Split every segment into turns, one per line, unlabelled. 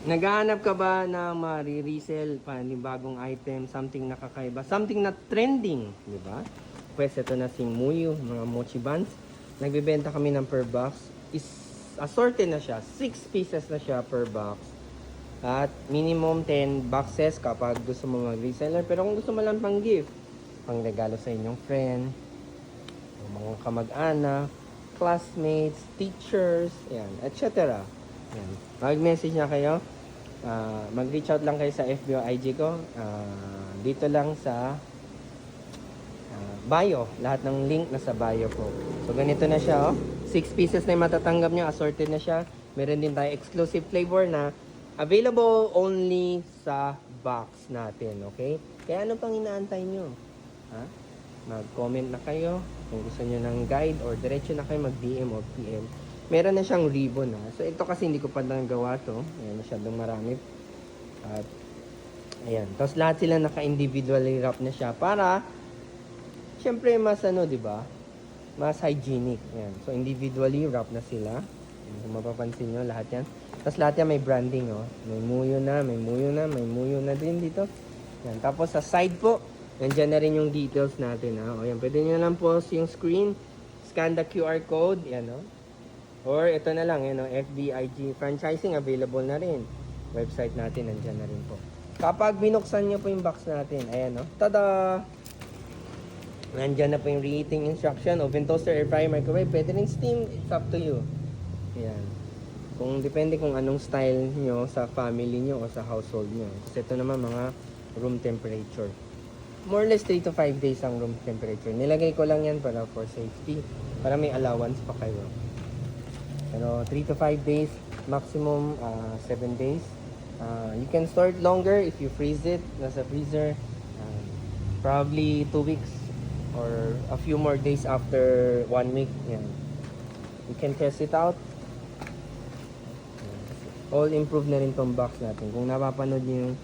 Naghahanap ka ba ng ma-resell, panibagong item, something nakakaiba, something na trending, di ba? Pwes, ito na si Muyu, mga mochi buns. Nagbebenta kami ng per box. Is assorted na siya. 6 pieces na siya per box. At minimum 10 boxes kapag gusto mo mag-reseller. Pero kung gusto mo lang pang gift, pang regalo sa inyong friend, mga kamag-anak, classmates, teachers, yan, etc. Yan. Mag-message na kayo. Mag-reach out lang kayo sa FB o IG ko. Dito lang sa bio. Lahat ng link nasa bio ko. So, ganito na siya, oh. 6 pieces na yung matatanggap nyo. Assorted na siya. Meron din tayo exclusive flavor na available only sa box natin. Okay? Kaya ano pang inaantay nyo? Ha? Mag-comment na kayo kung gusto nyo ng guide or diretso na kayo mag-DM or PM. Meron na siyang ribbon, ha. So, ito kasi hindi ko pa lang gawa to. Ayan, masyadong marami. At, ayan. Tapos, lahat sila naka-individually wrap na siya para, syempre, mas ano, di ba? Mas hygienic. Ayan. So, individually wrap na sila. Ayan, kung mapapansin nyo, lahat yan. Tapos, lahat yan may branding, oh. May muyo na, may muyo na, may muyo na din dito. Ayan. Tapos, sa side po, nandiyan na rin yung details natin, ha. O, yan. Pwede nyo lang po yung screen. Scan the QR code. Yan, oh. Or ito na lang, yun, FBIG franchising available na rin. Website natin, nandiyan na rin po. Kapag binuksan nyo po yung box natin, ayan, no? Tada! Nandiyan na po yung reheating instruction, oven toaster, air fryer, microwave, pwede rin steam, it's up to you. Ayan. Kung depende kung anong style nyo sa family nyo o sa household nyo. Kasi ito naman mga room temperature. More or less 3 to 5 days ang room temperature. Nilagay ko lang yan para for safety. Para may allowance pa kayo. Pero 3 to 5 days, maximum 7 days. You can store it longer if you freeze it nasa freezer. Probably 2 weeks or a few more days after 1 week. Yan. You can test it out. All improved na rin tong box natin. Kung napapanood niyo yung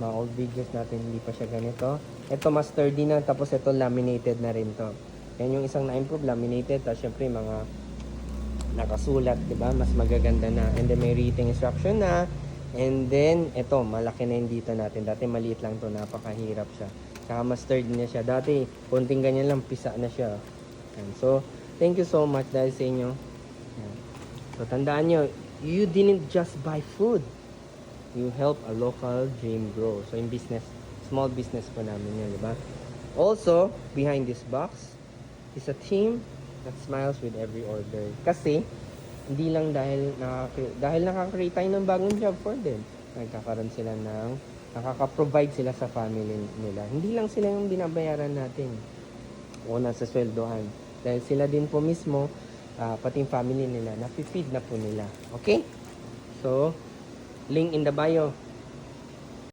mga old videos natin, hindi pa siya ganito. Ito mas sturdy na, tapos ito laminated na rin to. Yan yung isang na-improve, laminated. Tapos syempre mga nakasulat, di ba? Mas magaganda na. And then may reading instruction na. And then ito, malaki na yung dito natin. Dati maliit lang to, napakahirap siya. Saka mas sturdy na siya. Dati konting ganyan lang, pisa na siya. And so, thank you so much dahil sa inyo. Yan. So, tandaan nyo, you didn't just buy food. You help a local dream grow. So, in business, small business po namin yun, di ba? Also, behind this box is a team that smiles with every order. Kasi, hindi lang dahil nakaka-create tayo ng bagong job for them. Nagkakaroon sila ng, nakaka-provide sila sa family nila. Hindi lang sila yung binabayaran natin o nasa sweldohan. Dahil sila din po mismo, pati yung family nila, napipid na po nila. Okay? So, link in the bio.